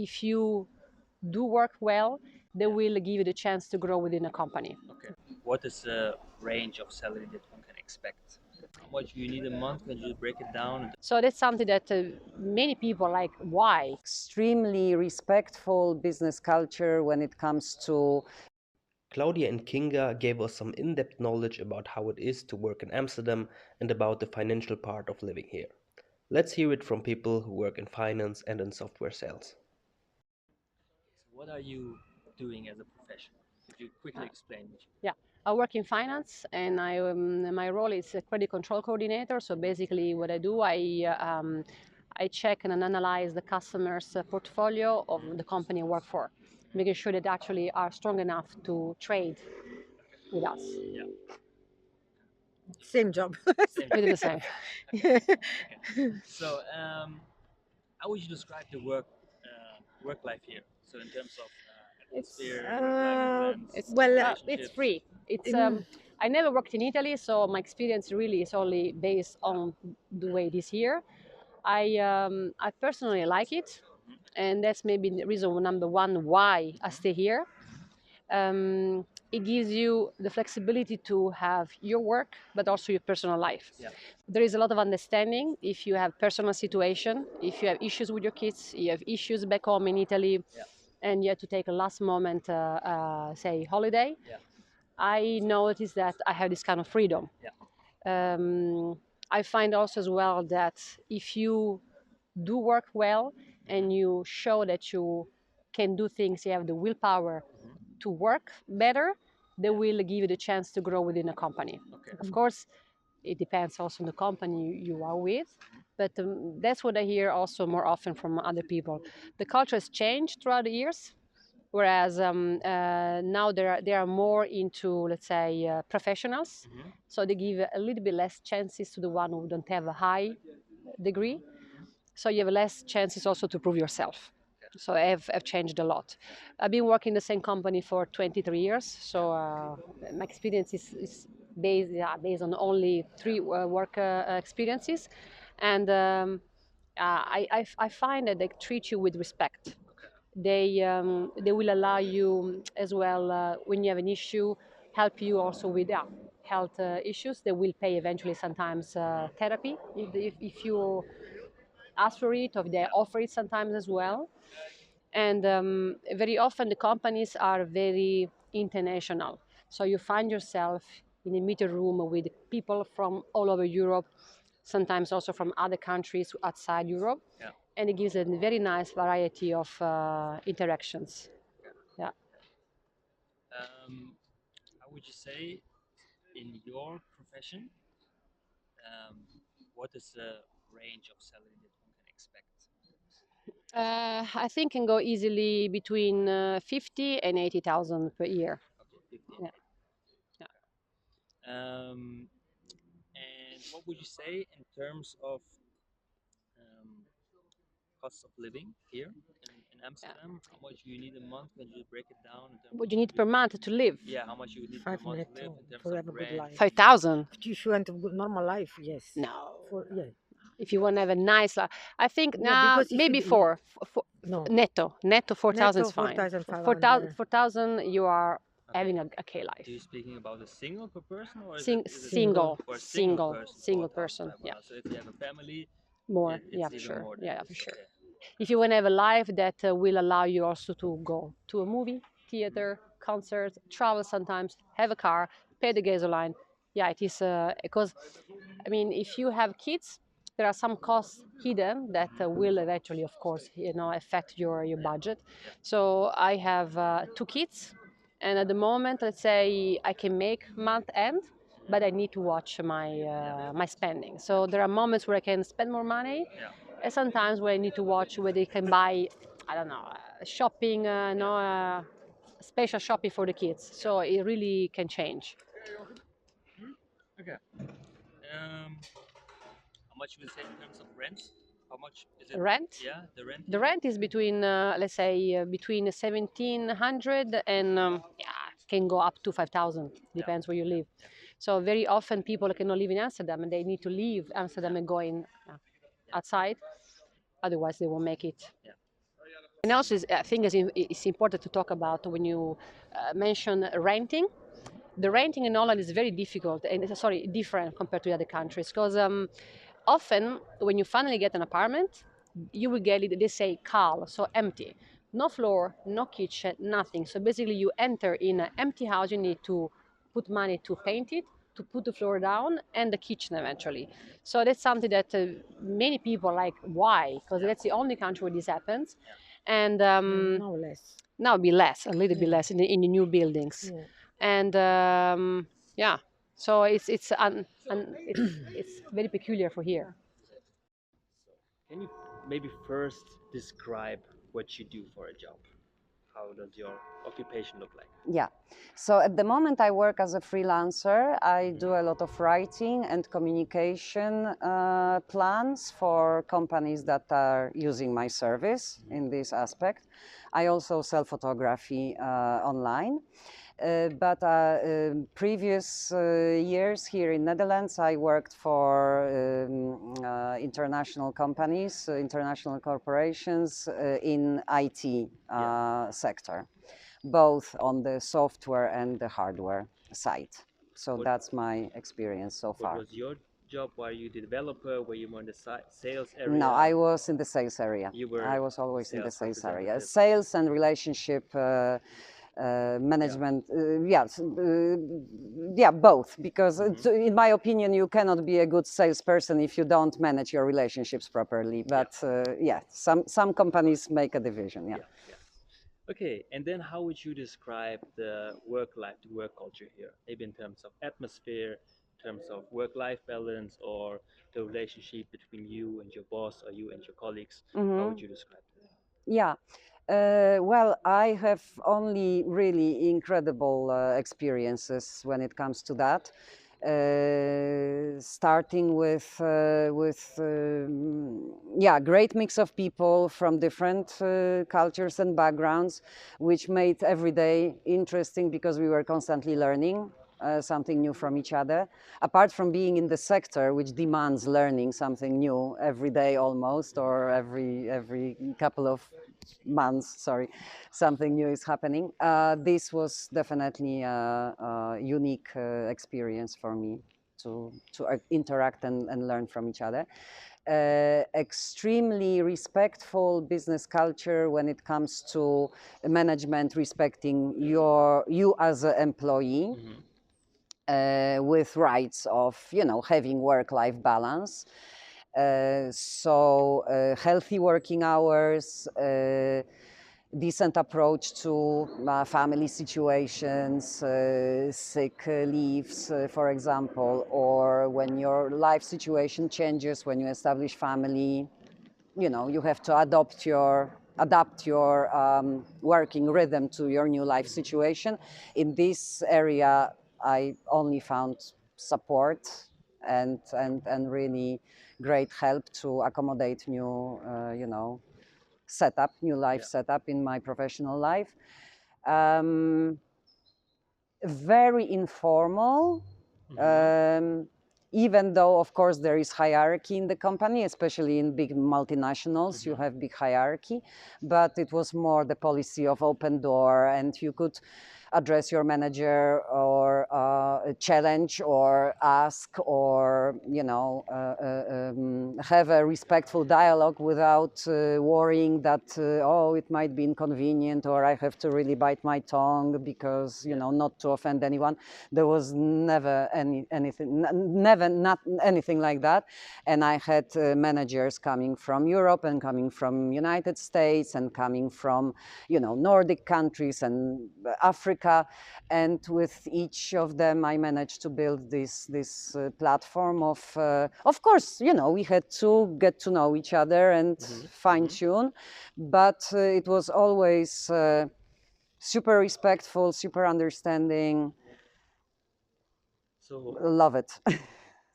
if you do work well, they will give you the chance to grow within a company. Okay. What is the range of salary that one can expect? How much do you need a month? Can you break it down? So that's something that many people like. Why? Extremely respectful business culture when it comes to. Claudia and Kinga gave us some in-depth knowledge about how it is to work in Amsterdam and about the financial part of living here. Let's hear it from people who work in finance and in software sales. So what are you doing as a profession? Could you quickly explain what you Yeah, I work in finance, and my role is a credit control coordinator. So basically, what I do, I check and analyze the customer's portfolio of the company I work for, making sure that they actually are strong enough to trade with us. Yeah. Same job. Same. We do the same. So, how would you describe the work life here? So, in terms of atmosphere, work-life balance, It's relationships. free. I never worked in Italy, so my experience really is only based on the way it is here. I personally like it, and that's maybe the reason number one why I stay here. It gives you the flexibility to have your work, but also your personal life. Yeah. There is a lot of understanding if you have personal situation, if you have issues with your kids, you have issues back home in Italy, Yeah. and you have to take a last moment, say, holiday. Yeah. I notice that I have this kind of freedom. Yeah. I find also as well that if you do work well and you show that you can do things, you have the willpower to work better, they will give you the chance to grow within a company. Okay. Of course, it depends also on the company you are with, but that's what I hear also more often from other people. The culture has changed throughout the years, whereas now they are more into, let's say, professionals. So they give a little bit less chances to the one who don't have a high degree. So you have less chances also to prove yourself. So I've changed a lot. I've been working in the same company for 23 years. So my experience is based on only 3 work experiences. And I find that they treat you with respect. They will allow you as well, when you have an issue, help you also with health issues. They will pay eventually sometimes therapy if you ask for it, or they offer it sometimes as well. And very often the companies are very international. So you find yourself in a meeting room with people from all over Europe, sometimes also from other countries outside Europe. Yeah. And it gives a very nice variety of interactions. Yeah. How would you say in your profession, what is the range of salary that one can expect? I think can go easily between 50 and 80,000 per year. Okay, 50. Yeah. Yeah. And what would you say in terms of cost of living here in Amsterdam? How much do you need a month? Can you break it down in terms What of do you need per month to live? Yeah, how much you would need per 5 month to netto live in terms to of have a good rent? life. 5,000? If you want a good normal life, yes. No. Yeah. If you want to have a nice life, I think Yeah, because if maybe you- four. No. Netto 4,000 is Netto, fine. 4,500. 4,000 you are Okay. having a K Are life. you speaking about a single per person or is Sing- it single, for a single, person? single 4,000, person. wow. Yeah, So if you have a family, more. it's Yeah, for even sure. more than Yeah, this. for sure. Okay. If you want to have a life that will allow you also to go to a movie, theater, concert, travel sometimes, have a car, pay the gasoline. Yeah, it is because, I mean, if you have kids, there are some costs hidden that will eventually, of course, affect your budget. So I have 2 kids, and at the moment, let's say I can make month end, but I need to watch my spending. So there are moments where I can spend more money, Yeah. and sometimes where I need to watch whether they can buy, I don't know, shopping, special shopping for the kids. So it really can change. Okay. How much you would say in terms of rent? How much is it? Rent? Yeah, the rent. The rent is between, let's say, between 1,700 and can go up to 5,000. Depends where you live. Yeah. So very often people cannot live in Amsterdam, and they need to leave Amsterdam and go in outside. Otherwise, they won't make it. Yeah. And also, I think it's important to talk about when you mention renting. The renting in Holland is very difficult and different compared to other countries because often when you finally get an apartment, you will get it. They say kaal, so empty, no floor, no kitchen, nothing. So basically, you enter in an empty house. You need to put money to paint it, to put the floor down, and the kitchen eventually. So that's something that many people like. Why? Because that's the only country where this happens, and No less. now it'll be less, a little bit Yeah. less in the new buildings, Yeah. and yeah, so it's very peculiar for here. Can you maybe first describe what you do for a job? How does your occupation look like? Yeah. So at the moment, I work as a freelancer. I do a lot of writing and communication plans for companies that are using my service in this aspect. I also sell photography online. But previous years here in Netherlands, I worked for international companies, international corporations in IT sector, both on the software and the hardware side. So that's my experience so far. What was your job? Were you the developer? Were you more in the sales area? No, I was in the sales area. You were I was always in the sales sales area. representative. Sales and relationship management, yeah, both. Because in my opinion, you cannot be a good salesperson if you don't manage your relationships properly. But yeah, some companies make a division. Yeah. Okay, and then how would you describe the work life, the work culture here? Maybe in terms of atmosphere, in terms of work-life balance, or the relationship between you and your boss or you and your colleagues. How would you describe it? Yeah. Well, I have only really incredible experiences when it comes to that. Starting with yeah, great mix of people from different cultures and backgrounds, which made every day interesting because we were constantly learning something new from each other. Apart from being in the sector, which demands learning something new every day almost, or every couple of months, sorry, something new is happening. This was definitely a unique experience for me to interact and learn from each other. Extremely respectful business culture when it comes to management respecting you as an employee. With rights of, you know, having work-life balance. So healthy working hours, decent approach to family situations, sick leaves, for example, or when your life situation changes, when you establish family, you know, you have to adapt your working rhythm to your new life situation. In this area, I only found support and really great help to accommodate new, you know, new life setup in my professional life. Very informal. Even though, of course, there is hierarchy in the company, especially in big multinationals, you have big hierarchy, but it was more the policy of open door, and you could address your manager or challenge or ask or, you know, have a respectful dialogue without worrying that, oh, it might be inconvenient or I have to really bite my tongue because, you know, not to offend anyone. There was never not anything like that. And I had managers coming from Europe and coming from United States and coming from, you know, Nordic countries and Africa. And with each of them, I managed to build this platform of course, you know, we had to get to know each other and fine tune, but it was always super respectful, super understanding. So love it.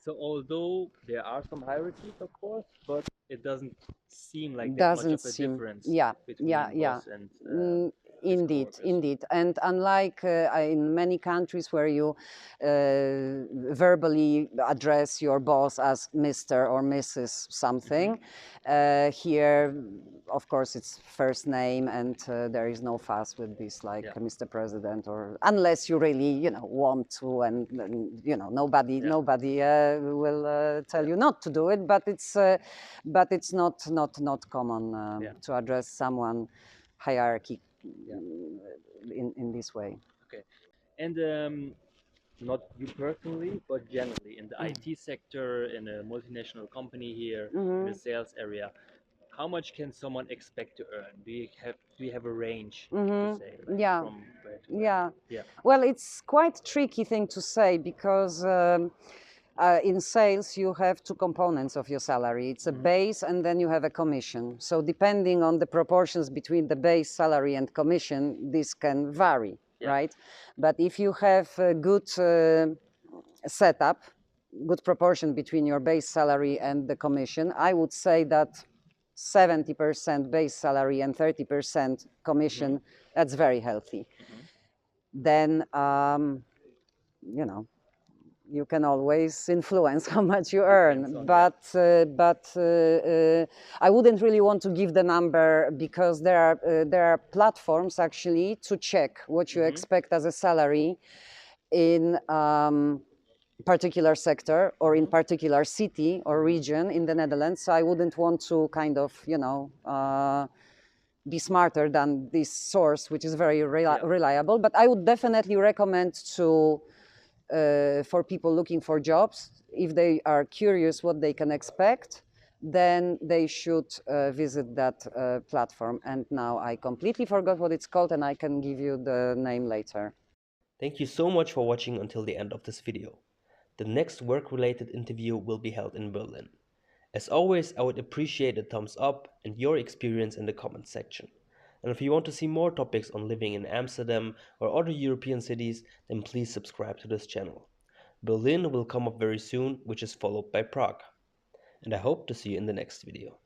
So although there are some hierarchies, of course, but it doesn't seem like that much of a difference Yeah, between yeah, yeah. boss and Indeed, coworkers. indeed. And unlike in many countries where you verbally address your boss as Mr. or Mrs. something, here, of course, it's first name, and there is no fuss with this, like Yeah. Mr. President, or unless you really, want to, and nobody will tell you not to do it. But it's not common Yeah. to address someone hierarchy Yeah. in this way. Okay. And not you personally, but generally in the IT sector, in a multinational company here, in the sales area, how much can someone expect to earn? Do you have a range to say, like Yeah. from where to where? Yeah. Yeah. Well, it's quite tricky thing to say because in sales you have two components of your salary. It's a base and then you have a commission. So depending on the proportions between the base salary and commission, this can vary, Yeah. right? But if you have a good setup, good proportion between your base salary and the commission, I would say that 70% base salary and 30% commission, that's very healthy. Then, you can always influence how much you earn. Depends on But I wouldn't really want to give the number because there are platforms actually to check what you expect as a salary in particular sector or in particular city or region in the Netherlands. So I wouldn't want to kind of, be smarter than this source, which is very reliable. But I would definitely recommend for people looking for jobs, if they are curious what they can expect, then they should visit that platform. And now I completely forgot what it's called, and I can give you the name later. Thank you so much for watching until the end of this video. The next work-related interview will be held in Berlin. As always, I would appreciate a thumbs up and your experience in the comments section. And if you want to see more topics on living in Amsterdam or other European cities, then please subscribe to this channel. Berlin will come up very soon, which is followed by Prague. And I hope to see you in the next video.